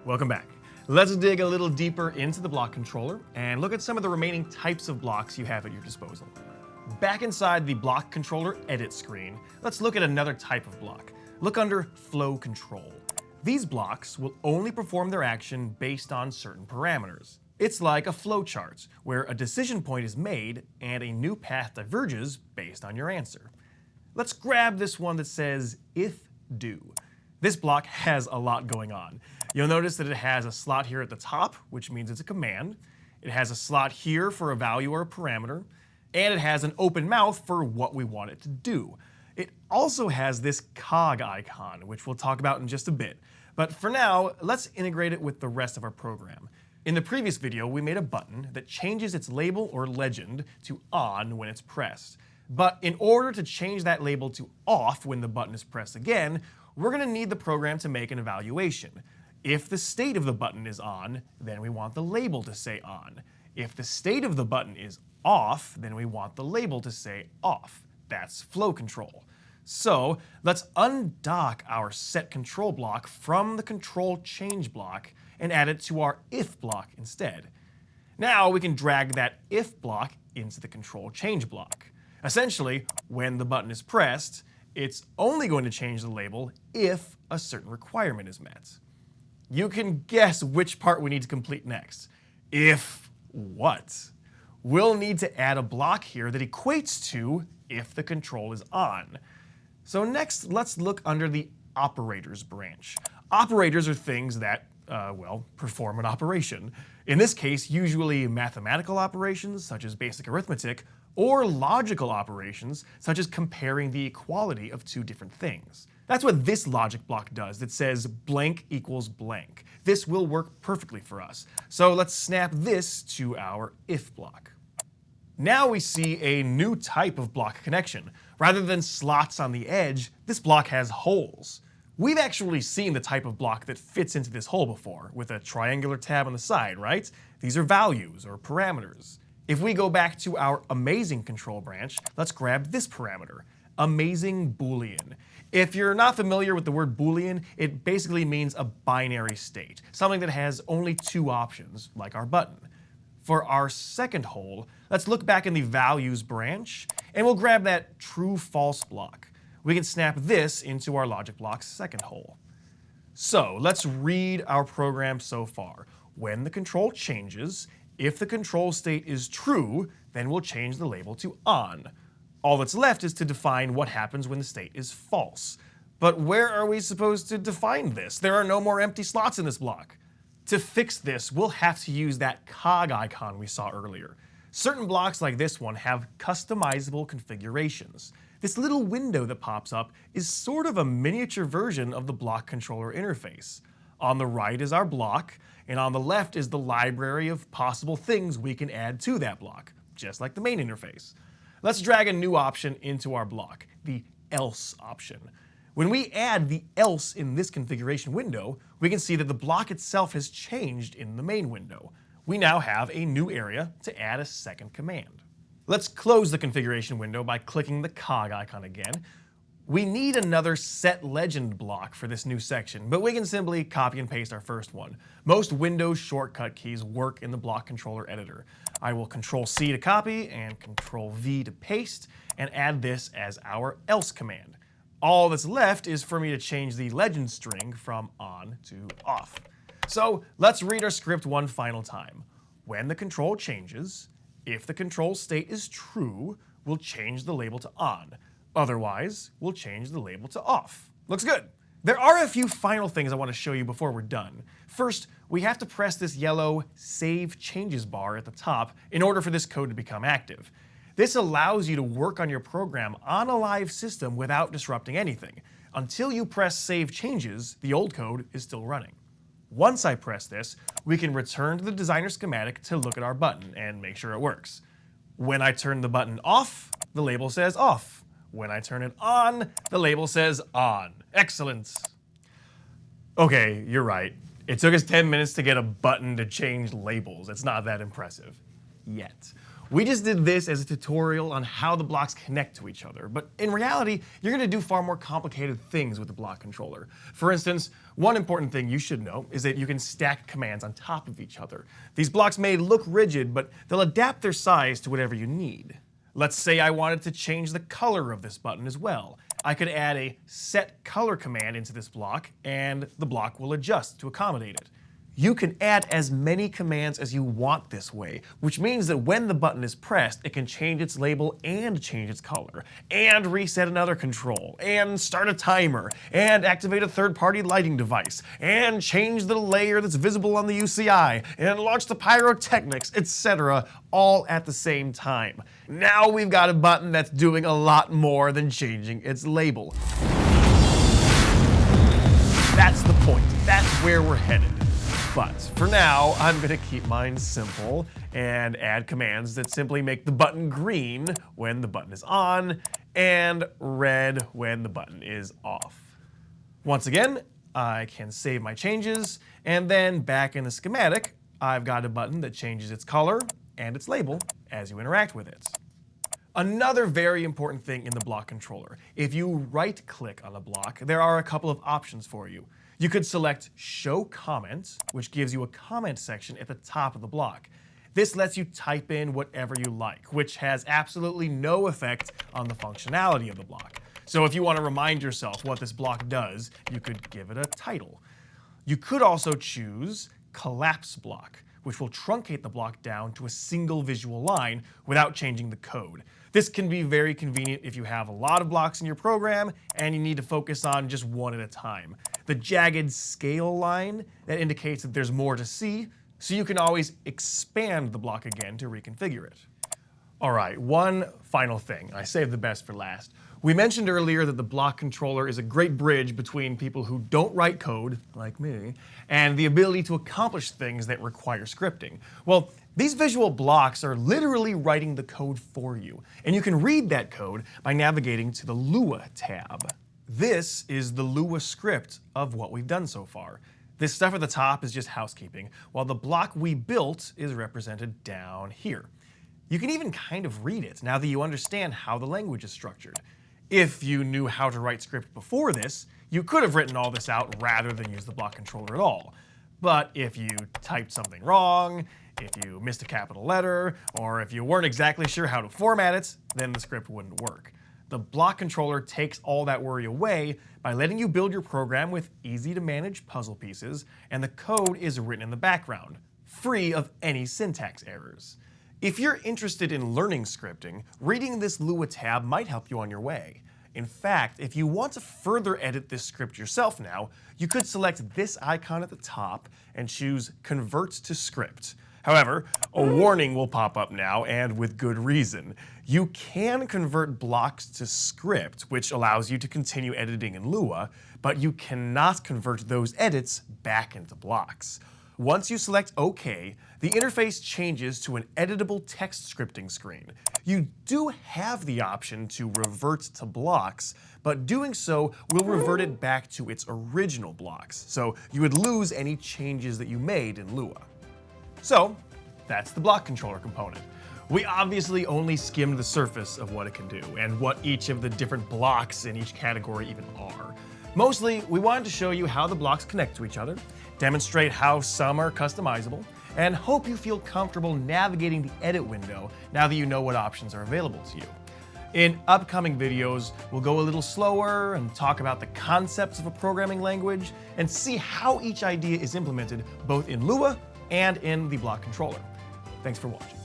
Welcome back. Let's dig a little deeper into the block controller and look at some of the remaining types of blocks you have at your disposal. Back inside the block controller edit screen, let's look at another type of block. Look under flow control. These blocks will only perform their action based on certain parameters. It's like a flow chart, where a decision point is made and a new path diverges based on your answer. Let's grab this one that says if do. This block has a lot going on. You'll notice that it has a slot here at the top, which means it's a command. It has a slot here for a value or a parameter, and it has an open mouth for what we want it to do. It also has this cog icon, which we'll talk about in just a bit. But for now, let's integrate it with the rest of our program. In the previous video, we made a button that changes its label or legend to on when it's pressed. But in order to change that label to off when the button is pressed again, we're going to need the program to make an evaluation. If the state of the button is on, then we want the label to say on. If the state of the button is off, then we want the label to say off. That's flow control. So let's undock our set control block from the control change block and add it to our if block instead. Now we can drag that if block into the control change block. Essentially, when the button is pressed, it's only going to change the label if a certain requirement is met. You can guess which part we need to complete next. If what? We'll need to add a block here that equates to if the control is on. So next, let's look under the operators branch. Operators are things that, perform an operation. In this case, usually mathematical operations, such as basic arithmetic, or logical operations, such as comparing the equality of two different things. That's what this logic block does that says blank equals blank. This will work perfectly for us. So let's snap this to our if block. Now we see a new type of block connection. Rather than slots on the edge, this block has holes. We've actually seen the type of block that fits into this hole before, with a triangular tab on the side, right? These are values or parameters. If we go back to our amazing control branch, let's grab this parameter, amazing boolean. If you're not familiar with the word boolean, it basically means a binary state, something that has only two options, like our button. For our second hole, let's look back in the values branch, and we'll grab that true-false block. We can snap this into our logic block's second hole. So let's read our program so far. When the control changes, if the control state is true, then we'll change the label to on. All that's left is to define what happens when the state is false. But where are we supposed to define this? There are no more empty slots in this block. To fix this, we'll have to use that cog icon we saw earlier. Certain blocks like this one have customizable configurations. This little window that pops up is sort of a miniature version of the block controller interface. On the right is our block, and on the left is the library of possible things we can add to that block, just like the main interface. Let's drag a new option into our block, the else option. When we add the else in this configuration window, we can see that the block itself has changed in the main window. We now have a new area to add a second command. Let's close the configuration window by clicking the cog icon again. We need another set legend block for this new section, but we can simply copy and paste our first one. Most Windows shortcut keys work in the block controller editor. I will Control-C to copy and Control-V to paste and add this as our else command. All that's left is for me to change the legend string from on to off. So let's read our script one final time. When the control changes, if the control state is true, we'll change the label to on. Otherwise, we'll change the label to off. Looks good. There are a few final things I want to show you before we're done. First, we have to press this yellow Save Changes bar at the top in order for this code to become active. This allows you to work on your program on a live system without disrupting anything. Until you press Save Changes, the old code is still running. Once I press this, we can return to the designer schematic to look at our button and make sure it works. When I turn the button off, the label says off. When I turn it on, the label says on. Excellent. Okay, you're right. It took us 10 minutes to get a button to change labels. It's not that impressive. Yet. We just did this as a tutorial on how the blocks connect to each other, but in reality, you're going to do far more complicated things with the block controller. For instance, one important thing you should know is that you can stack commands on top of each other. These blocks may look rigid, but they'll adapt their size to whatever you need. Let's say I wanted to change the color of this button as well. I could add a set color command into this block, and the block will adjust to accommodate it. You can add as many commands as you want this way, which means that when the button is pressed, it can change its label and change its color, and reset another control, and start a timer, and activate a third-party lighting device, and change the layer that's visible on the UCI, and launch the pyrotechnics, etc., all at the same time. Now we've got a button that's doing a lot more than changing its label. That's the point. That's where we're headed. But for now, I'm going to keep mine simple and add commands that simply make the button green when the button is on and red when the button is off. Once again, I can save my changes, and then back in the schematic, I've got a button that changes its color and its label as you interact with it. Another very important thing in the block controller, if you right-click on a block, there are a couple of options for you. You could select Show Comment, which gives you a comment section at the top of the block. This lets you type in whatever you like, which has absolutely no effect on the functionality of the block. So if you want to remind yourself what this block does, you could give it a title. You could also choose Collapse Block, which will truncate the block down to a single visual line without changing the code. This can be very convenient if you have a lot of blocks in your program and you need to focus on just one at a time. The jagged scale line, that indicates that there's more to see, so you can always expand the block again to reconfigure it. All right, one final thing. I saved the best for last. We mentioned earlier that the block controller is a great bridge between people who don't write code, like me, and the ability to accomplish things that require scripting. Well, these visual blocks are literally writing the code for you, and you can read that code by navigating to the Lua tab. This is the Lua script of what we've done so far. This stuff at the top is just housekeeping, while the block we built is represented down here. You can even kind of read it now that you understand how the language is structured. If you knew how to write script before this, you could have written all this out rather than use the block controller at all. But if you typed something wrong, if you missed a capital letter, or if you weren't exactly sure how to format it, then the script wouldn't work. The block controller takes all that worry away by letting you build your program with easy-to-manage puzzle pieces, and the code is written in the background, free of any syntax errors. If you're interested in learning scripting, reading this Lua tab might help you on your way. In fact, if you want to further edit this script yourself now, you could select this icon at the top and choose Convert to Script. However, a warning will pop up now, and with good reason. You can convert blocks to script, which allows you to continue editing in Lua, but you cannot convert those edits back into blocks. Once you select OK, the interface changes to an editable text scripting screen. You do have the option to revert to blocks, but doing so will revert it back to its original blocks, so you would lose any changes that you made in Lua. So, that's the block controller component. We obviously only skimmed the surface of what it can do, and what each of the different blocks in each category even are. Mostly, we wanted to show you how the blocks connect to each other, demonstrate how some are customizable, and hope you feel comfortable navigating the edit window now that you know what options are available to you. In upcoming videos, we'll go a little slower and talk about the concepts of a programming language and see how each idea is implemented both in Lua and in the block controller. Thanks for watching.